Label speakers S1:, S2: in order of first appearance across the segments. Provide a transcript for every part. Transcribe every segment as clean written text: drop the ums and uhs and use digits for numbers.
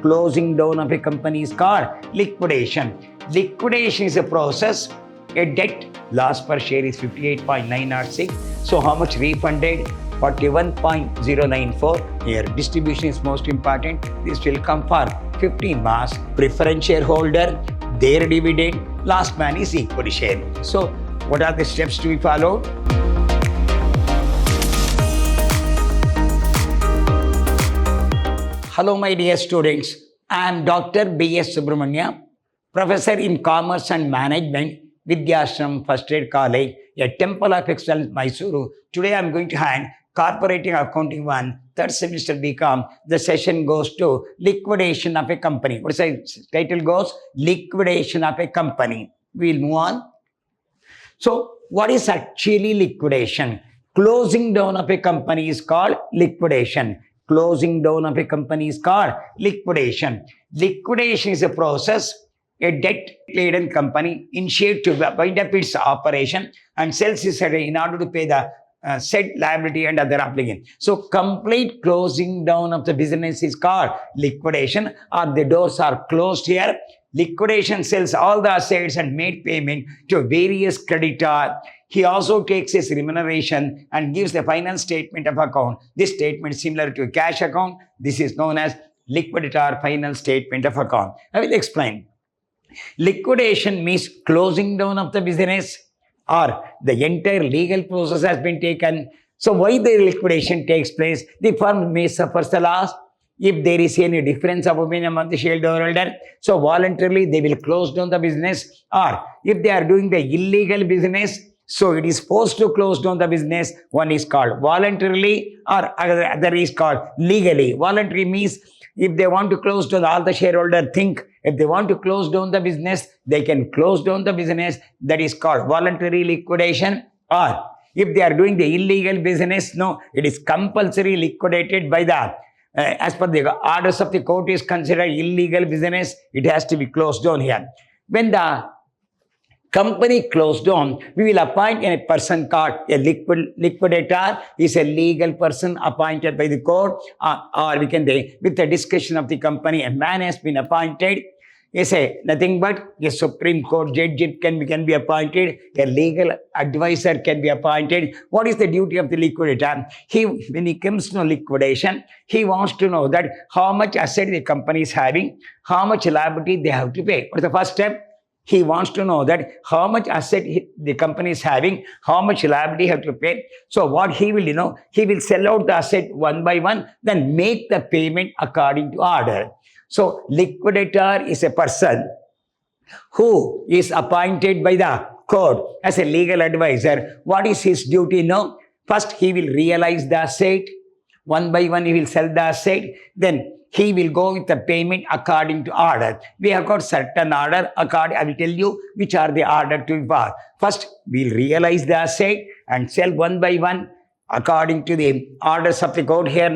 S1: Closing down of a company is called liquidation. Liquidation is a process. A debt loss per share is 58.906. So how much refunded? 41.094. Here distribution is most important. This will come for 15 March. Preference shareholder, their dividend, last man is equity share. So what are the steps to be followed? Hello my dear students, I am Dr. B.S. Subramania, Professor in Commerce and Management, Vidyashram First Aid College, a Temple of Excellence, Mysuru. Today I am going to hand Corporating Accounting 1, third semester BCom. The session goes to liquidation of a company. What is the title goes? Liquidation of a company. We will move on. So what is actually liquidation? Closing down of a company is called liquidation. Closing down of a company is called liquidation. Liquidation is a process a debt-laden company initiates to wind up its operation and sells its asset in order to pay the said liability and other obligation. So complete closing down of the business is called liquidation, or the doors are closed here. Liquidation sells all the assets and made payment to various creditors. He also takes his remuneration and gives the final statement of account. This statement is similar to a cash account. This is known as liquidator final statement of account. I will explain. Liquidation means closing down of the business, or the entire legal process has been taken. So why the liquidation takes place? The firm may suffer the loss if there is any difference of opinion among the shareholder. So voluntarily they will close down the business, or if they are doing the illegal business, so it is forced to close down the business. One is called voluntarily, or other is called legally. Voluntary means if they want to close down, all the shareholder think if they want to close down the business, they can close down the business. That is called voluntary liquidation. Or if they are doing the illegal business, no, it is compulsory liquidated by the as per the orders of the court is considered illegal business. It has to be closed down here. When the company closed down, we will appoint a person called a liquidator. Is a legal person appointed by the court, or we can say with the discussion of the company, a man has been appointed. Is nothing but a Supreme Court judge can be appointed. A legal advisor can be appointed. What is the duty of the liquidator? When he comes to liquidation, he wants to know that how much asset the company is having, how much liability they have to pay. What is the first step? He wants to know that how much asset the company is having, how much liability have to pay. So what he will, he will sell out the asset one by one, then make the payment according to order. So liquidator is a person who is appointed by the court as a legal advisor. What is his duty? First he will realize the asset. One by one he will sell the asset. Then he will go with the payment according to order. We have got certain order. I will tell you which are the order to be followed. First, we will realize the asset and sell one by one according to the orders of the court. Here,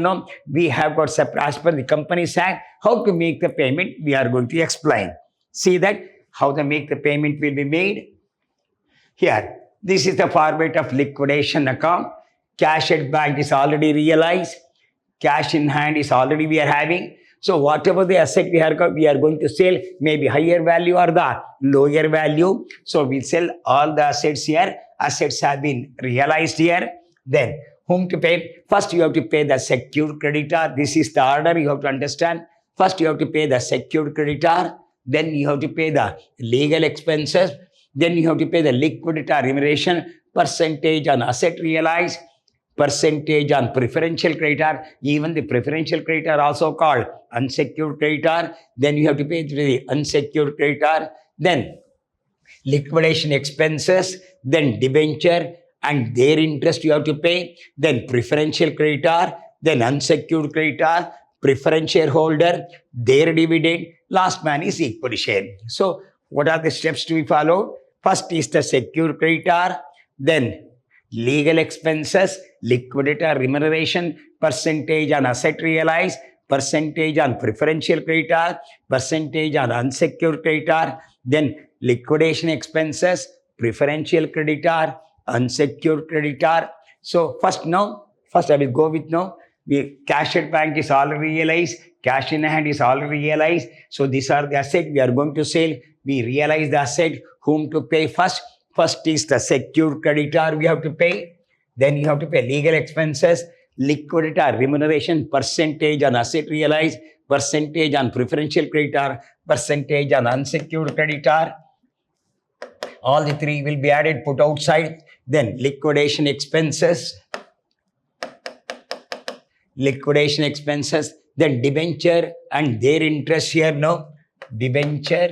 S1: we have got separate, as per the Companies Act, how to make the payment. We are going to explain. See that how to make the payment will be made. Here, this is the format of liquidation account. Cash at bank is already realized. Cash in hand is already we are having. So whatever the asset we are going to sell, maybe higher value or the lower value. So we sell all the assets here. Assets have been realized here. Then whom to pay? First you have to pay the secured creditor. This is the order you have to understand. First you have to pay the secured creditor. Then you have to pay the legal expenses. Then you have to pay the liquidator remuneration, percentage on asset realized, percentage on preferential creditor. Even the preferential creditor also called unsecured creditor. Then you have to pay to the unsecured creditor. Then liquidation expenses. Then debenture and their interest you have to pay. Then preferential creditor. Then unsecured creditor. Preference shareholder. Their dividend. Last man is equity share. So what are the steps to be followed? First is the secured creditor. Then legal expenses, liquidator remuneration, percentage on asset realized, percentage on preferential creditor, percentage on unsecured creditor, then liquidation expenses, preferential creditor, unsecured creditor. So first I will go with Cash at bank is already realized. Cash in hand is already realized. So these are the asset we are going to sell. We realize the asset. Whom to pay first? First is the secured creditor we have to pay. Then you have to pay legal expenses, liquidator remuneration, percentage on asset realized, percentage on preferential creditor, percentage on unsecured creditor. All the three will be added, put outside. Then liquidation expenses, then debenture and their interest here, no? Debenture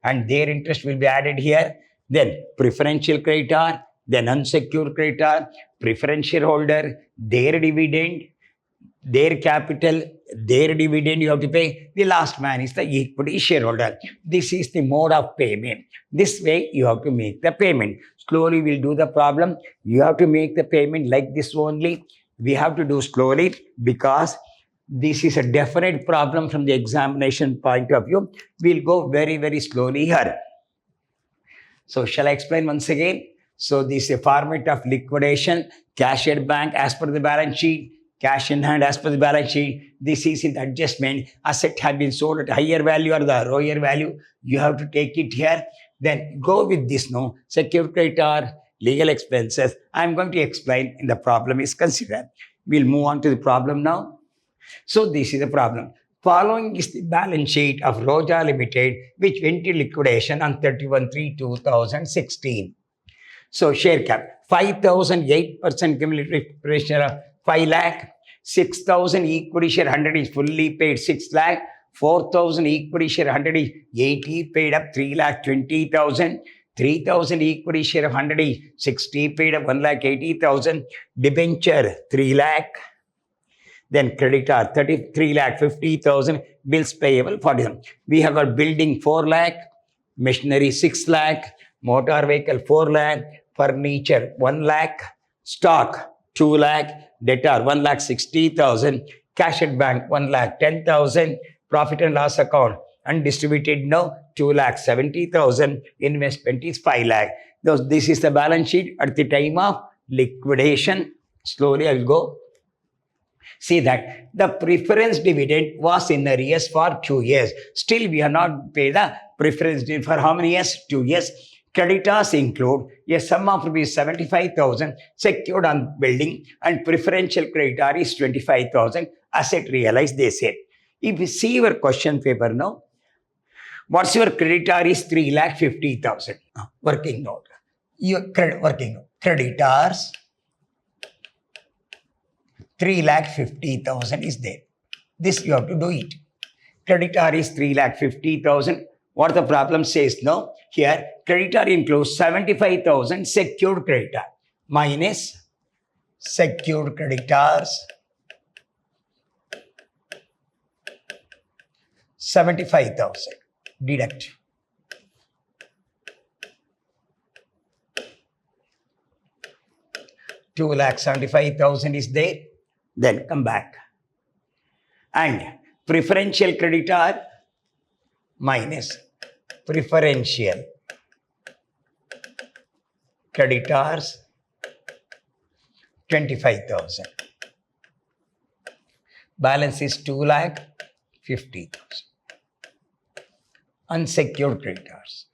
S1: and their interest will be added here. Then preferential creditor, then unsecured creditor, preferential holder, their dividend, their capital, their dividend you have to pay. The last man is the equity shareholder. This is the mode of payment. This way you have to make the payment. Slowly we'll do the problem. You have to make the payment like this only. We have to do slowly because this is a definite problem from the examination point of view. We'll go very, very slowly here. So shall I explain once again? So this is a format of liquidation, cash at bank as per the balance sheet, cash in hand as per the balance sheet. This is in the adjustment. Asset have been sold at higher value or the lower value. You have to take it here. Then go with this, no? Secured creditor, legal expenses. I'm going to explain in the problem is considered. We'll move on to the problem now. So this is the problem. Following is the balance sheet of Roja Limited, which went to liquidation on 31/3/2016. So share cap, 5,008% cumulative pressure, 5 lakh, 6,000 equity share 100 is fully paid, 6 lakh, 4,000 equity share 100 is 80 paid up, 3 lakh 20,000, 3,000 equity share of 100 is 60 paid up, 1 lakh 80,000, debenture 3 lakh, then creditor 33 lakh 50,000, bills payable 40,000. We have got building 4 lakh, machinery 6 lakh, motor vehicle 4 lakh, furniture 1 lakh, stock 2 lakh, debtor 1 lakh 60,000, cash at bank 1 lakh 10,000, profit and loss account undistributed no 2 lakh 70,000, investment is 5 lakh. This is the balance sheet at the time of liquidation. Slowly I will go. See that the preference dividend was in arrears for 2 years. Still we have not paid the preference dividend for how many years? 2 years. Creditors include a sum of rupees 75,000 secured on building and preferential creditor is 25,000 asset realized, they said. If you see your question paper now, what's your creditor is 3,50,000. Working note. Your working note. Creditors 3,50,000 is there. This you have to do it. Creditor is 3,50,000. What the problem says now? Here, creditor includes 75,000 secured creditor minus secured creditors 75,000. Deduct. $2,75,000 is there. Then come back. And preferential creditor minus preferential creditors 25,000. Balance is 2,50,000. Unsecured creditors.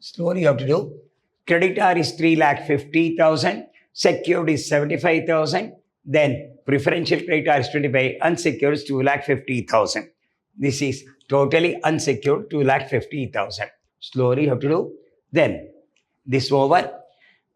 S1: Slowly you have to do. Creditor is 3,50,000. Secured is 75,000. Then preferential creditor is 25. Unsecured is 2,50,000. This is totally unsecured 2,50,000. Slowly you have to do. Then this over.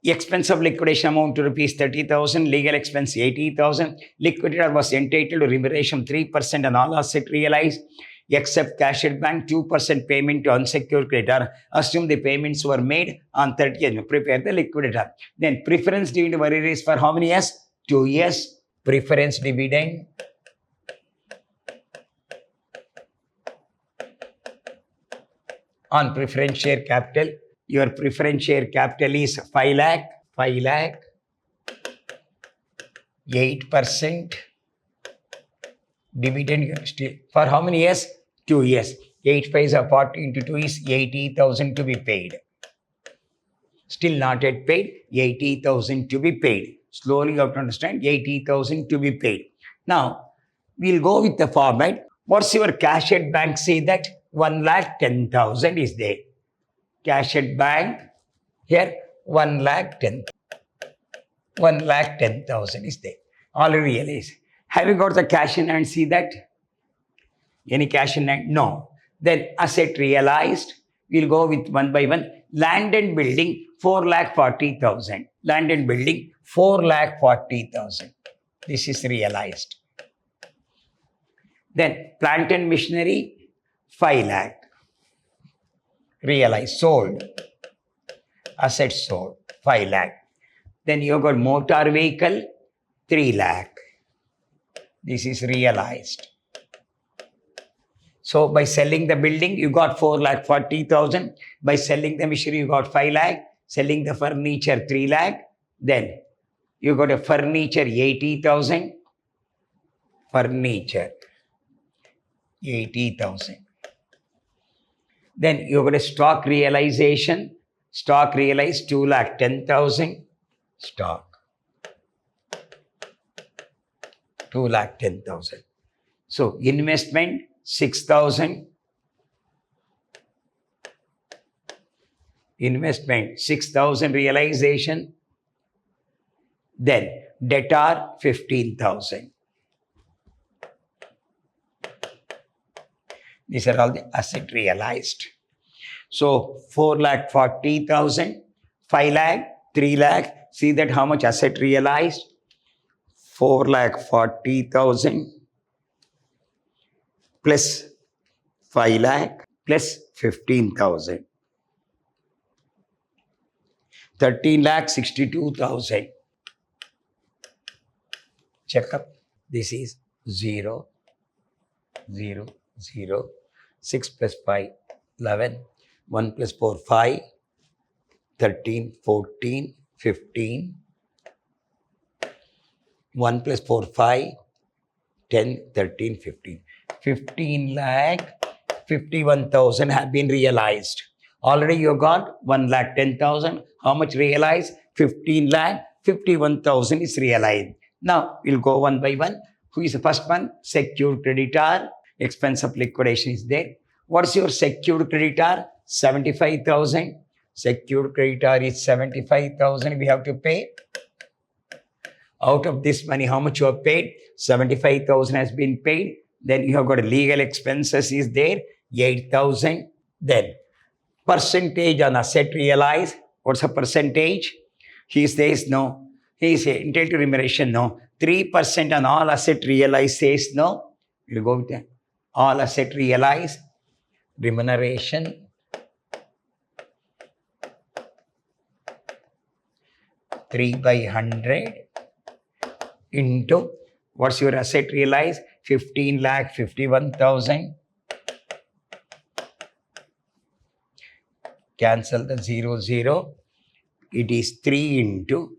S1: Expense of liquidation amount to rupees 30,000. Legal expense 80,000. Liquidator was entitled to remuneration 3% on all asset realized, except cash at bank 2% payment to unsecured creditor. Assume the payments were made on 30th. Prepare the liquidator. Then preference dividend is for how many years? 2 years. Preference dividend on preference share capital. Your preference share capital is 5 lakh. 5 lakh. 8%. Dividend still for how many years? 2 years. 8 5 is 40 into 2 is 80,000 to be paid. Still not yet paid, 80,000 to be paid. Slowly you have to understand, 80,000 to be paid. Now, we'll go with the format. What's your cash at bank? Say that 1,10,000 is there. Cash at bank, here 1,10,000. 1,10,000 is there. Already realized. Have you got the cash in hand? See that? Any cash in hand? No. Then asset realized. We'll go with one by one. Land and building, 4,40,000. Land and building, 4,40,000. This is realized. Then plant and machinery, 5 lakh. Realized, sold. Assets sold, 5 lakh. Then you got motor vehicle, 3 lakh. This is realized. So by selling the building, you got 4,40,000. By selling the machinery, you got 5 lakh. Selling the furniture, 3 lakh. Then you got a furniture, 80,000. Furniture, 80,000. Then you got a stock realization. Stock realized, 2,10,000. Stock, 2,10,000. So investment, 6,000. Investment, 6,000 realization. Then debtor, 15,000. These are all the asset realized. So 4,40,000, 5 lakh, 3 lakh. See that how much asset realized? 4,40,000 plus 5 lakh plus 15,000. 13,62,000. Check up. This is 0, 0, 0. 6 plus 5, 11. 1 plus 4, 5. 13, 14, 15. 1 plus 4, 5. 10, 13, 15. 15 lakh 51,000 have been realized. Already you got 1,10,000. How much realized? 15 lakh 51,000 is realized. Now we'll go one by one. Who is the first one? Secured creditor. Expense of liquidation is there. What's your secured creditor? 75,000. Secured creditor is 75,000. We have to pay. Out of this money, how much you have paid? 75,000 has been paid. Then you have got legal expenses is there, 8,000. Then percentage on asset realized. What's the percentage? He says no. He says entitled to remuneration, no. 3% on all asset realized says no. We'll go with that. All asset realized. Remuneration. 3 by 100 into what's your asset realized? 15,51,000. Cancel the 0, 0. It is 3 into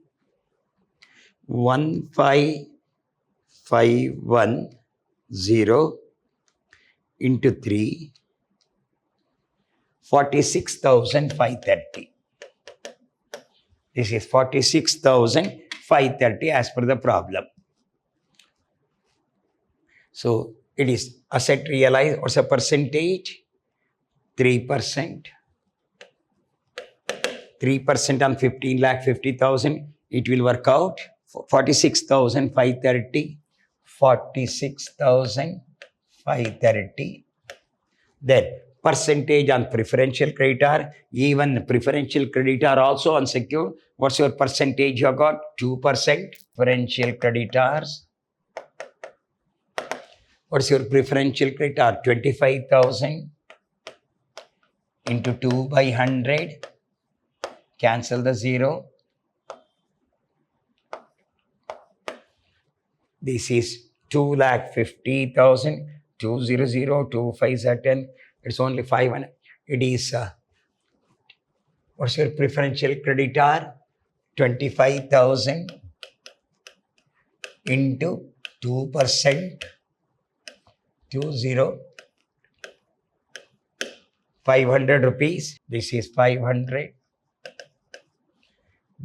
S1: 1,551,000 into 3, 46,530. This is 46,530 as per the problem. So it is asset realized. What's the percentage? 3%. 3% on 15,50,000. It will work out 46,530. 46,530. Then percentage on preferential creditor. Even preferential creditor also unsecured. What's your percentage you have got? 2%. Preferential creditors. What's your preferential creditor? 25,000 into 2 by 100. Cancel the 0. This is 2,50,000. 200, 2 5s are 10. It's only 500. It is, what's your preferential creditor? 25,000 into 2%. 20, 500 rupees. This is 500.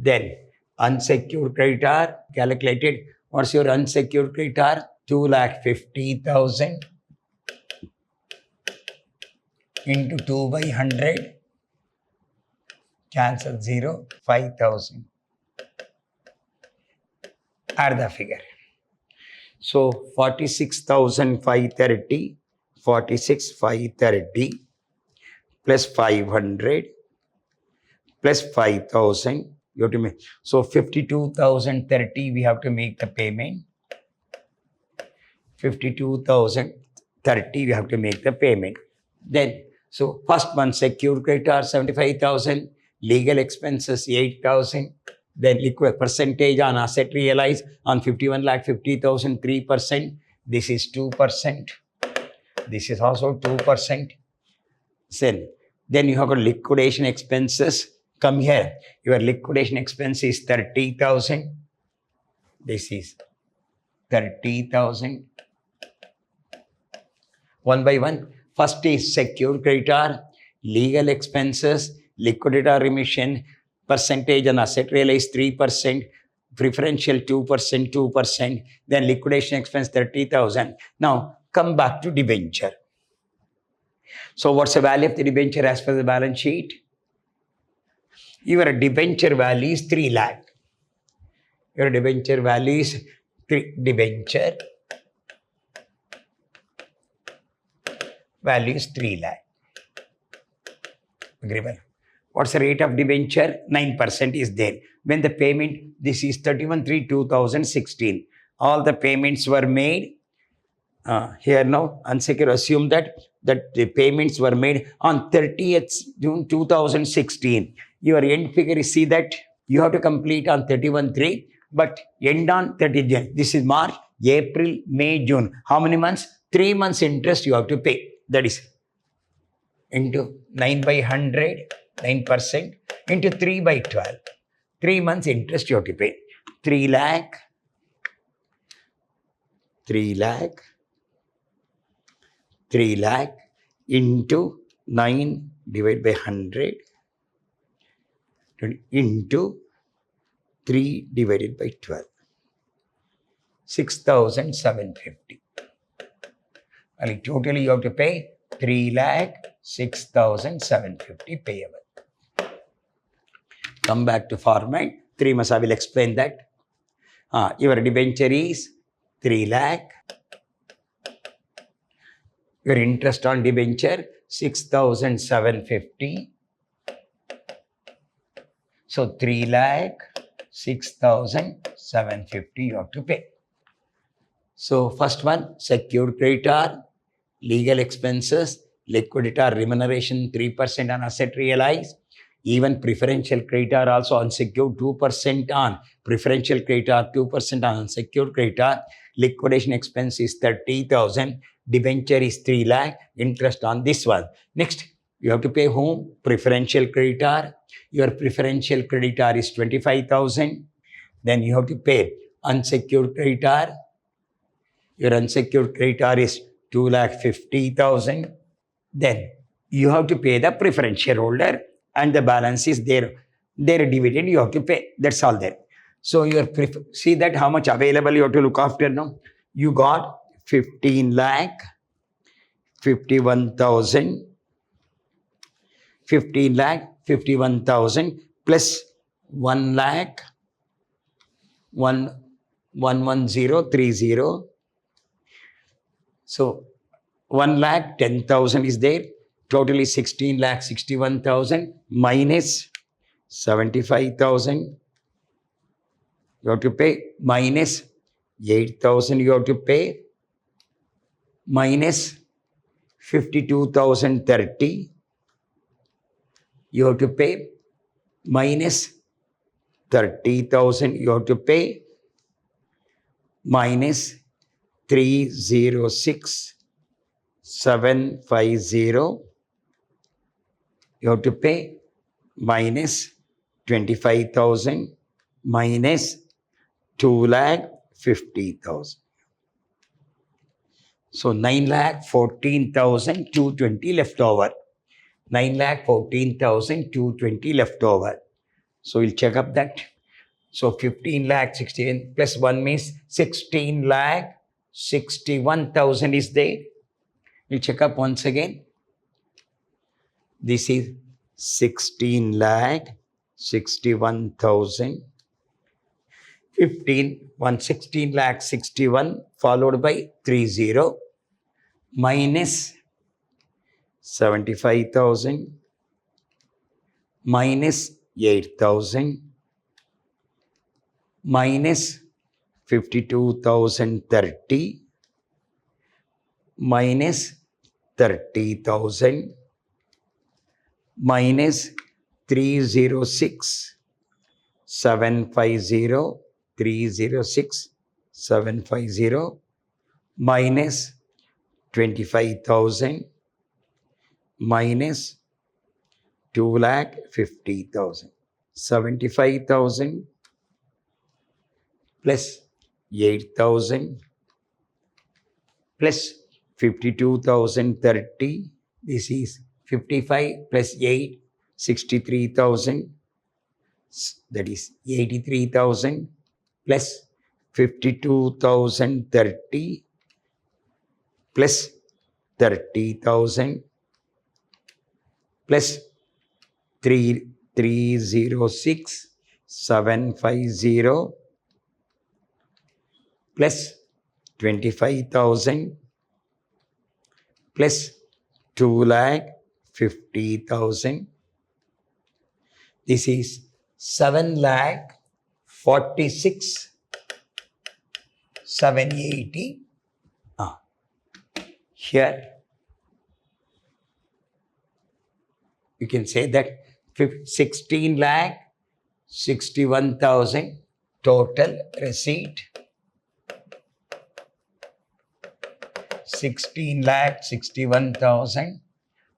S1: Then unsecured creditor calculated. What's your unsecured creditor? 2,50,000 into 2 by 100. Cancel 0, 5,000. Add the figure. So 46,530, 46,530 plus 500 plus 5,000. You have to make. So 52,030 we have to make the payment. 52,030 we have to make the payment. Then, so first month secured creditor 75,000, legal expenses 8,000. Then liquid percentage on asset realized on 51,50,000, 3%. This is 2%. This is also 2%. Then you have got liquidation expenses. Come here. Your liquidation expense is 30,000. This is 30,000. One by one. First is secured creditor, legal expenses, liquidator remission, percentage on asset realized 3%, preferential 2%, 2%, then liquidation expense 30,000. Now come back to debenture. So what's the value of the debenture as per the balance sheet? Your debenture value is 3 lakh. Your debenture value is 3 debenture value is 3 lakh. Agreeable. What's the rate of debenture? 9% is there. When the payment, this is 31/3/2016. All the payments were made. Here now, unsecured, assume that the payments were made on 30th June 2016. Your end figure is, see that you have to complete on 31/3, but end on 30th June. This is March, April, May, June. How many months? 3 months interest you have to pay. That is into 9 by 100, 9% into 3 by 12. 3 months interest you have to pay. 3 lakh, 3 lakh, 3 lakh into 9 divided by 100 into 3 divided by 12. 6,750. And totally you have to pay 3,06,750 payable. Come back to format. 3 months I will explain that. Your debenture is 3 lakh. Your interest on debenture 6,750. So 3 lakh 6,750 you have to pay. So first one, secured creditor, legal expenses, liquidator remuneration 3% on asset realized, even preferential creditor also unsecured 2% on preferential creditor, 2% on unsecured creditor, liquidation expense is 30,000, debenture is 3 lakh, interest on this one. Next, you have to pay whom? Preferential creditor. Your preferential creditor is 25,000. Then you have to pay unsecured creditor. Your unsecured creditor is 2,50,000. Then you have to pay the preferential holder and the balance is their dividend you have to pay. That's all there. So your see that how much available you have to look after now. You got 15 lakh, 51,000, 15 lakh, 51,000 plus 1 lakh, 11030. So 1 lakh 10,000 is there. Totally 16 lakh 61,000 minus 75,000. You have to pay minus 8,000 you have to pay minus 52,030 you have to pay minus 30,000 you have to pay minus 306,750 you have to pay minus 25,000 minus 2,50,000. So 9,14,220 left over. 9,14,220 left over. So we'll check up that. So 15 lakh 61 plus 1 means 16 lakh 61,000 is there. We'll check up once again. This is 16 lakh 61,000. 16 lakh 61 followed by 30 minus 75,000 minus 8,000 minus 52,030 minus 30,000 minus 306 750 306 750 minus 25,000 minus 2,50,000. 75,000 plus 8,000 plus 52,030. This is 55 plus 8, 63,000. That is 83,000 plus 52,030 plus 30,000 plus 306 750 plus 25,000 plus 2,50,000. This is 7,46,780. Here you can say that 16 lakh 61,000 total receipt. 16 lakh 61,000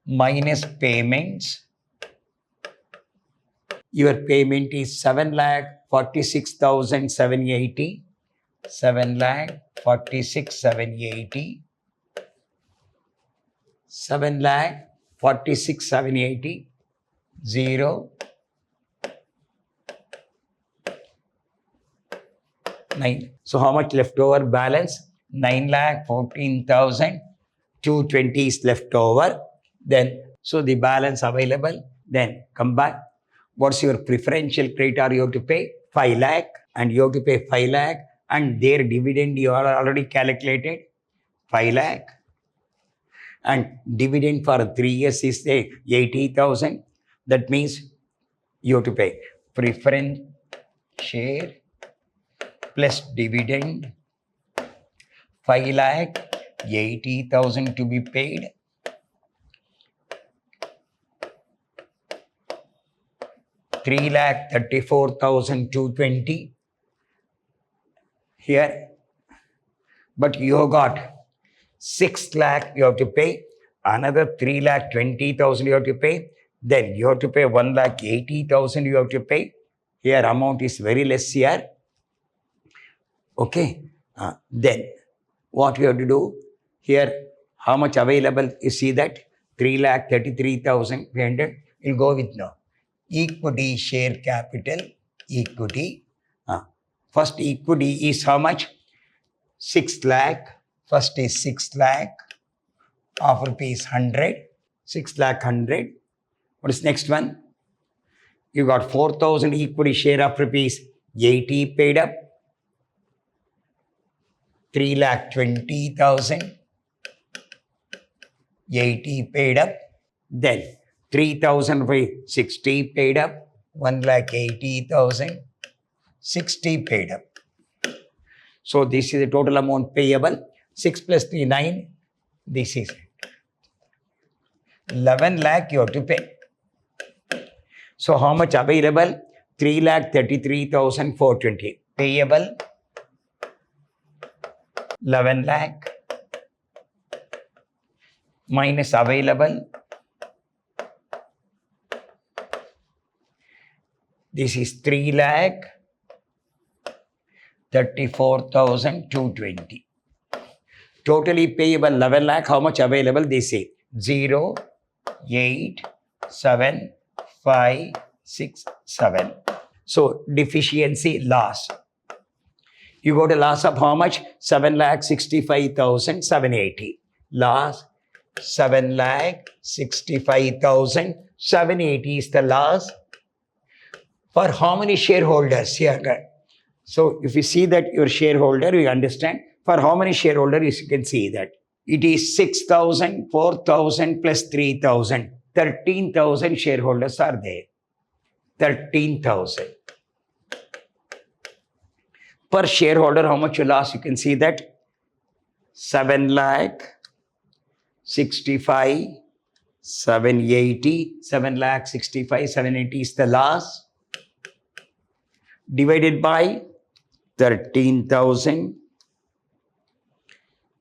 S1: minus payments. Your payment is 7,46,780. 7,46,780. 7,46,780. 0 9. So how much leftover balance? 9,14,220 is left over. Then, so the balance available. Then come back. What's your preferential credit you have to pay? 5 lakh, and you have to pay 5 lakh, and their dividend you are already calculated 5 lakh, and dividend for 3 years is 80,000. That means you have to pay preference share plus dividend 5 lakh 80,000 to be paid. Three lakh 34,220 here, but you have got 6 lakh you have to pay, another 3 lakh 20,000 you have to pay, then you have to pay 1 lakh 80,000 you have to pay. Here amount is very less here. Okay, then what we have to do here? How much available? You see that 3,33,300. We'll go with now. Equity share capital, equity. First equity is how much? 6 lakh. First is 6 lakh of rupees 100. 6 lakh 100. What is next one? You got 4,000 equity share of rupees 80 paid up. 3,20,000. 80 paid up. Then 3,000 by 60 paid up. 1,80,000. 60 paid up. So this is the total amount payable. 6 plus 3, 9. This is 11 lakh you have to pay. So how much available? 3,33,420. Payable 11 lakh minus available. This is 3 lakh 34,220. Totally payable 11 lakh. How much available? They say 0, 8, 7, 5, 6, 7. So deficiency loss. You got a loss of how much? 7,65,780. Loss 7,65,780 is the loss. For how many shareholders here? So if you see that your shareholder, you understand. For how many shareholders, you can see that. It is 6,000, 4,000 plus 3,000. 13,000 shareholders are there. 13,000. Per shareholder, how much you lost? You can see that 7,65,780. 7,65,780 is the loss. Divided by 13,000.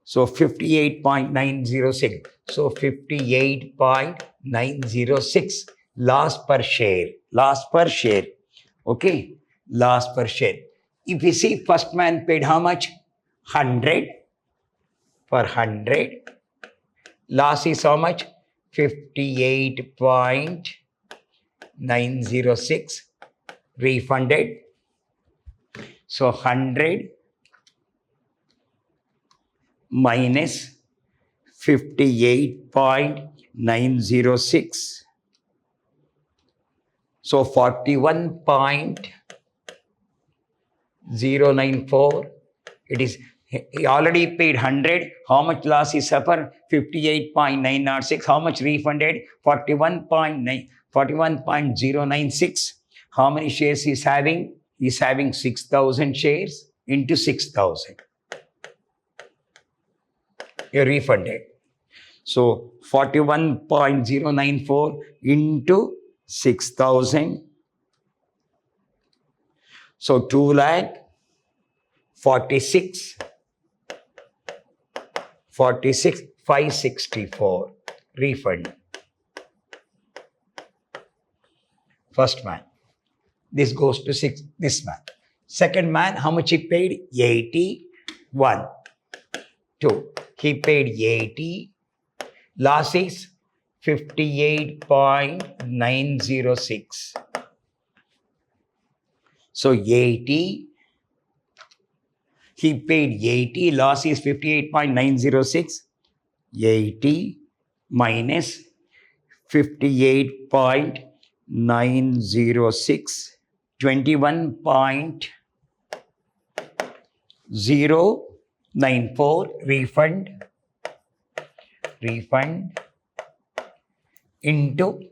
S1: So 58.906. So 58.906 loss per share. Loss per share. Okay. Loss per share. If you see first man paid how much? 100 for 100. Loss is how much? 58.906 refunded. So 100 minus 58.906. So 41.094. It is, he already paid 100. How much loss he suffered? 58.906. How much refunded? 41.096. How many shares he is having? He is having 6,000 shares into 6,000. You refunded. So 41.094 into 6,000. So 2,46,564 refund. First man. This goes to this man. Second man, how much he paid? 81. 2. He paid 80. Loss is 58.906. So 80. He paid 80. Loss is 58.906. 80 minus 58.906. 21.094 refund into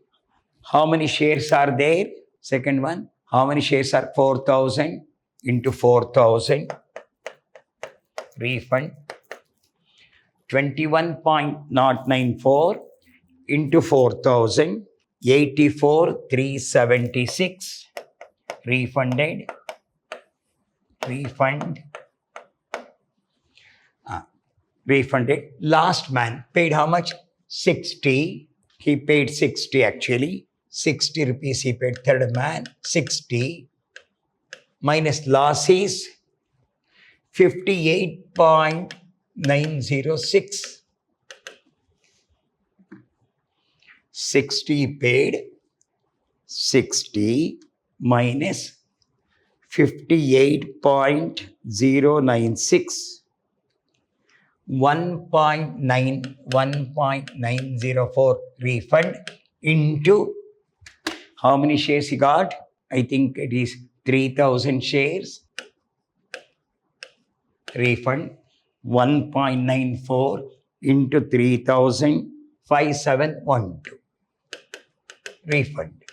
S1: how many shares are there? Second one, how many shares are? 4,000 into 4,000 refund. 21.094 into 4,000, 84,376 refunded. Refunded. Last man paid how much? 60. He paid 60 actually. 60 rupees he paid. Third man, 60. Minus loss is 58.906. 60 paid. 60 minus 58.096. 1.904 refund into how many shares he got? I think it is 3,000 shares. Refund 1.94 into 3,000, 5712. Refund.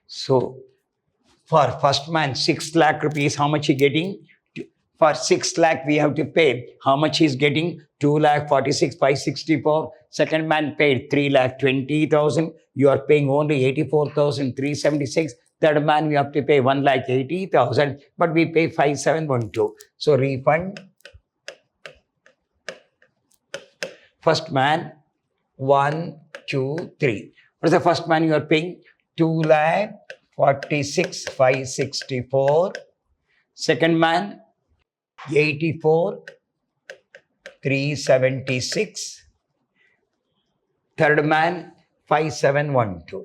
S1: So for first man 6 lakh rupees, how much he getting? For 6 lakh we have to pay. How much he is getting? 2,46,564. Second man paid 3,20,000. You are paying only 84,376. Third man we have to pay 1,80,000, but we pay 5712. So refund. First man 1, 2, 3. What is the first man you are paying? 2,46,564. Second man 84,376. Third man 5712.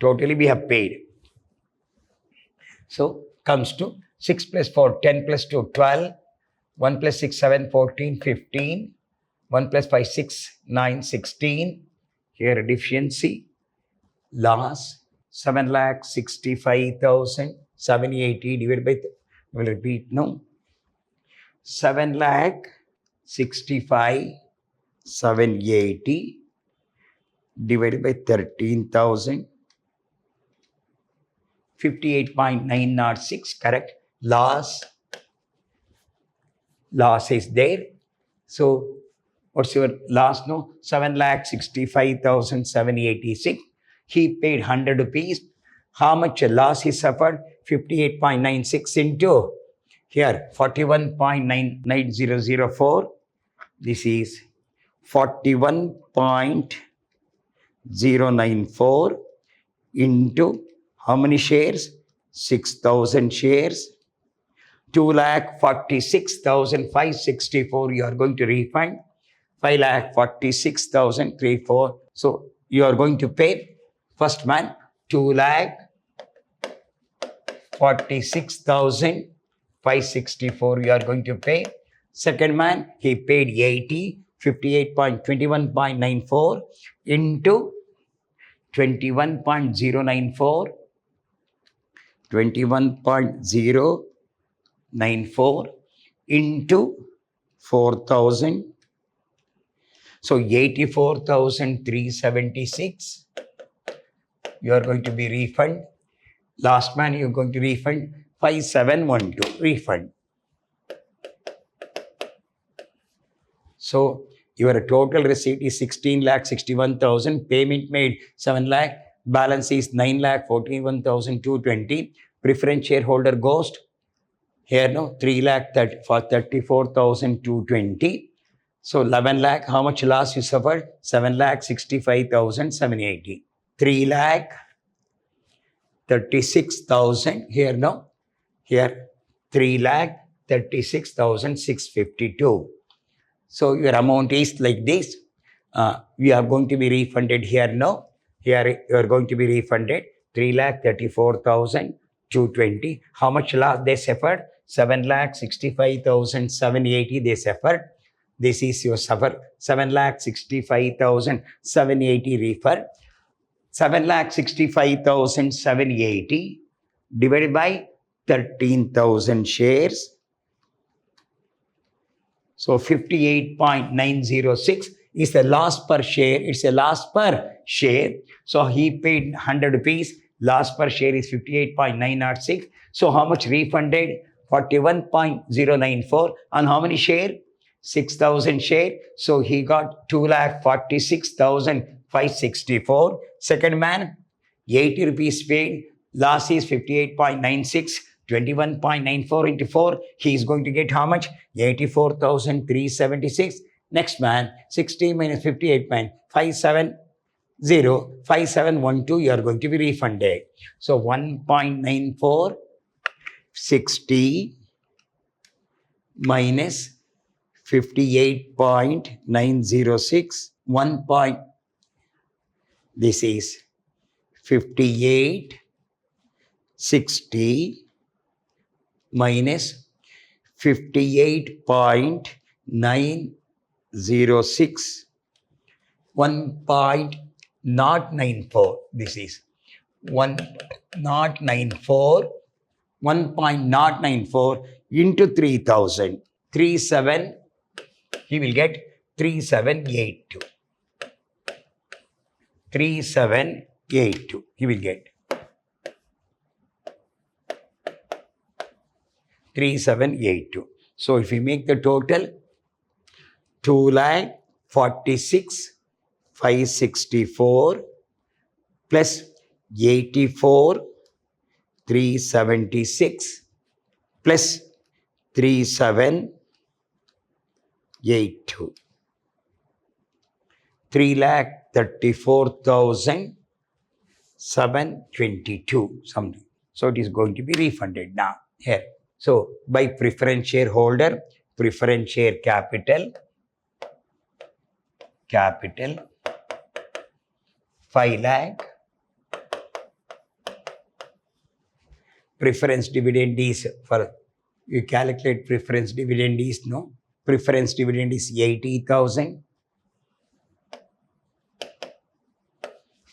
S1: totally we have paid. So comes to 6 plus 4, 10 plus 2, 12, 1 plus 6, 7, 14, 15, 1 plus 5, 6, 9, 16. Here deficiency, loss, 7,65,780 divided by, will repeat now, 7,65,780 divided by 13,000. 58.906, correct. Loss is there. So what's your loss? No, 7,65,786. He paid 100 rupees. How much loss he suffered? 58.96 into here 41.9004. This is 41.094 into how many shares? 6,000 shares. 2,46,564 you are going to refund. 5,46,034. So you are going to pay first man 2,46,564 you are going to pay. Second man he paid 80, 58.21.94 into 21.094. 21.094 into 4,000. So 84,376. You are going to be refund. Last man you are going to refund 5712. Refund. So your total receipt is 16,61,000. Payment made 7 lakh. Balance is 9,41,220. Preference shareholder ghost. Here no 3 lakh for 34,220. So 11 lakh. How much loss you suffered? 7,65,780. 3 lakh 36,000. Here no. Here 3 lakh 36,652. So your amount is like this. We are going to be refunded here no. Here you are going to be refunded 3,34,220. How much loss they suffered? 7,65,780 they suffered. This is your suffer 7,65,780 refer. 7,65,780 divided by 13,000 shares. So 58.906 is the loss per share. It's a loss per share. So he paid 100 rupees. Loss per share is 58.906. So how much refunded? 41.094. On how many share? 6,000 share. So he got 2,46,564. Second man, 80 rupees paid. Loss is 58.96. 21.94 into 4. He is going to get how much? 84,376. Next man, 60 minus 58 minus 5712, you are going to be refunded. So 1.94, 60 minus 58.906, this is 58, 60 minus 58.906, 1.094. This is 1.094. 1.094 into 3,000. 37, he will get 3782. 3782, he will get 3782. So if we make the total, 2,46,564 plus 84,376 plus 3782. 3,34,722 something. So it is going to be refunded now here. So by preference shareholder, preference share capital 5 lakh preference dividend is for, you calculate preference dividend is, no? Preference dividend is 80,000.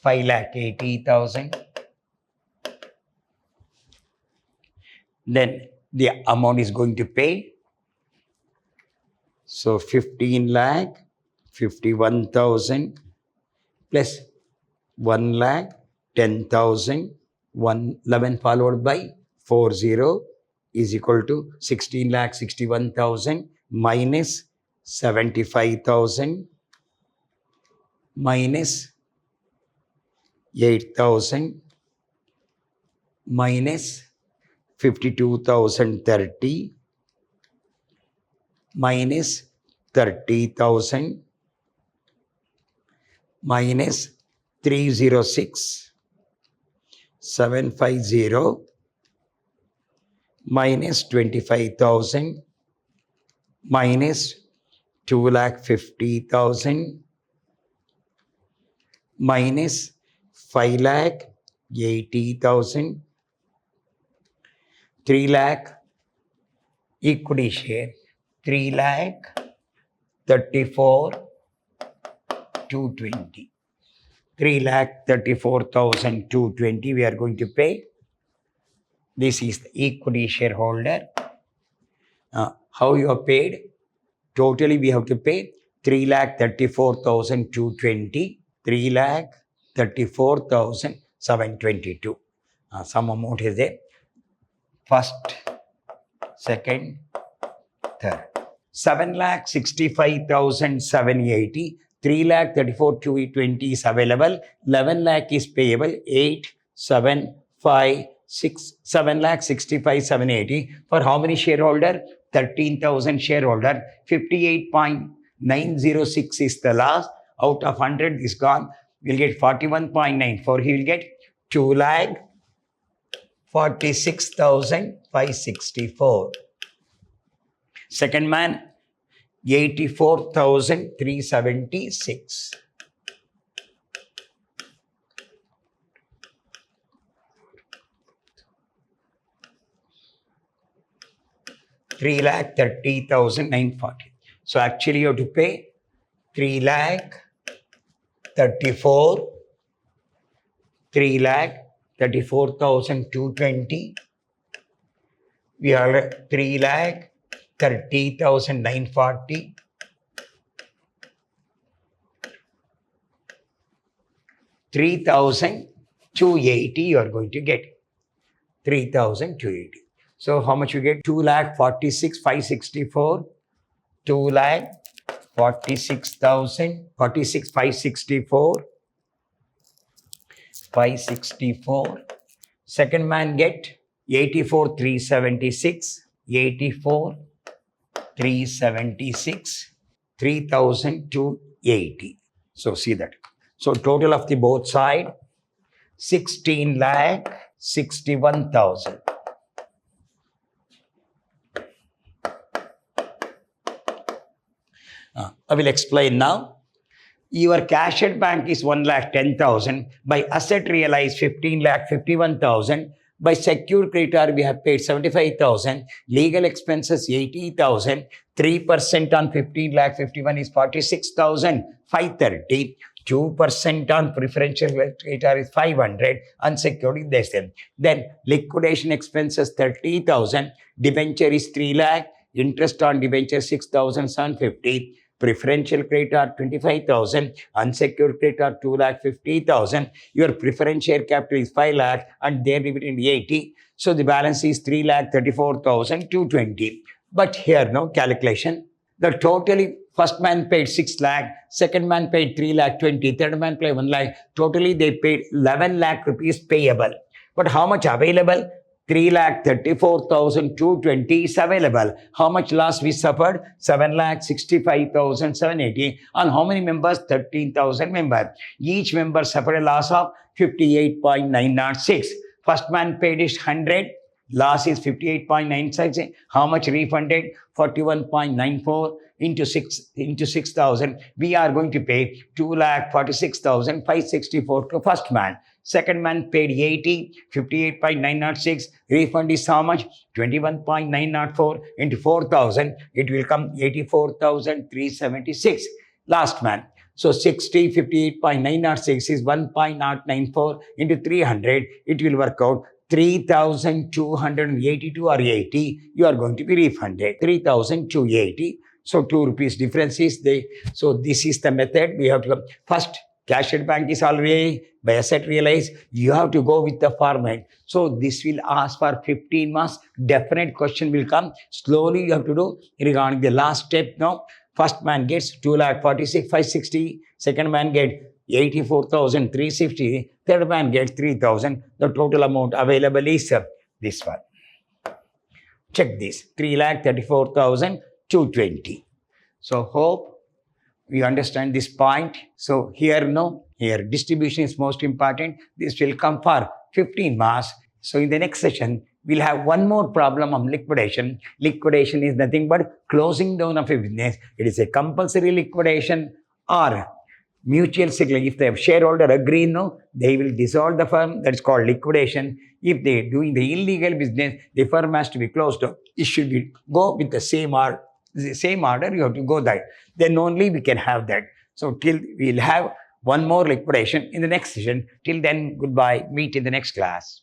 S1: 5,80,000. Then the amount is going to pay. So 15,51,000 plus 1,10,000, 11 followed by 40 is equal to 16,61,000 minus 75,000 minus 8,000 minus 52,030 minus 30,000 minus 306 750 minus 25,000 minus 2,50,000 minus 5,80,000, 3 lakh equity share, 3,34,220. 3,34,220 we are going to pay. This is the equity shareholder. How you are paid? Totally we have to pay 3,34,220, 3,34,722. Some amount is there. First, second, third. 7,65,780. 3,34,220 is available. 11 lakh is payable. 8, 7, 5, 6, 7,65,780. For how many shareholder? 13,000 shareholder. 58.906 is the loss. Out of 100 is gone. We'll get 41.94. He will get 2,46,564. Second man, 84,376. $3,30,940. So actually you have to pay 3,34,220. We are 3,30,940. 3,280 you are going to get. 3,280. So how much you get? 2,46,564. 2,46,564. 564. Second man get 84,376. 84,376. 3,280. So see that. So total of the both side 16,61,000. I will explain now. Your cash at bank is 1,10,000. By asset realized 15,51,000. By secured creditor we have paid 75,000. Legal expenses 80,000. 3% on 15,51 is 46,530. 2% on preferential creditor is 500. Unsecured is less than. Then liquidation expenses 30,000. Debenture is 3 lakh. Interest on debenture 6,750. Preferential creditor 25,000, unsecured creditor 2,50,000. Your preference share capital is 5 lakh and their dividend 80. So the balance is 3,34,220. But here no calculation. The totally first man paid 6 lakh, second man paid 3,20,000, third man paid 1 lakh. Totally they paid 11 lakh rupees payable. But how much available? 3,34,220 is available. How much loss we suffered? 7,65,780. On how many members? 13,000 members. Each member suffered a loss of 58.906. First man paid is 100. Loss is 58.96. How much refunded? 41.94 into 6,000. We are going to pay 2,46,564 to first man. Second man paid 80, 58.906. Refund is how much? 21.904 into 4,000. It will come 84,376. Last man. So 60, 58.906 is 1.094 into 300. It will work out 3,282 or 80. You are going to be refunded. 3,280. So 2 rupees difference is there. So this is the method. We have to go. First, cash at bank is already by asset realized. You have to go with the format. So this will ask for 15 marks. Definite question will come. Slowly you have to do regarding the last step now. First man gets 2,46,560. Second man gets 84,360. Third man gets 3,000. The total amount available is this one. Check this. 3,34,220. So hope we understand this point. So here distribution is most important. This will come for 15 marks. So in the next session, we'll have one more problem on liquidation. Liquidation is nothing but closing down of a business. It is a compulsory liquidation or mutual settlement. If the shareholder agree, they will dissolve the firm. That is called liquidation. If they are doing the illegal business, the firm has to be closed down. It should be go with the same order. The same order, you have to go there. Then only we can have that. So till we'll have one more liquidation in the next session. Till then, goodbye. Meet in the next class.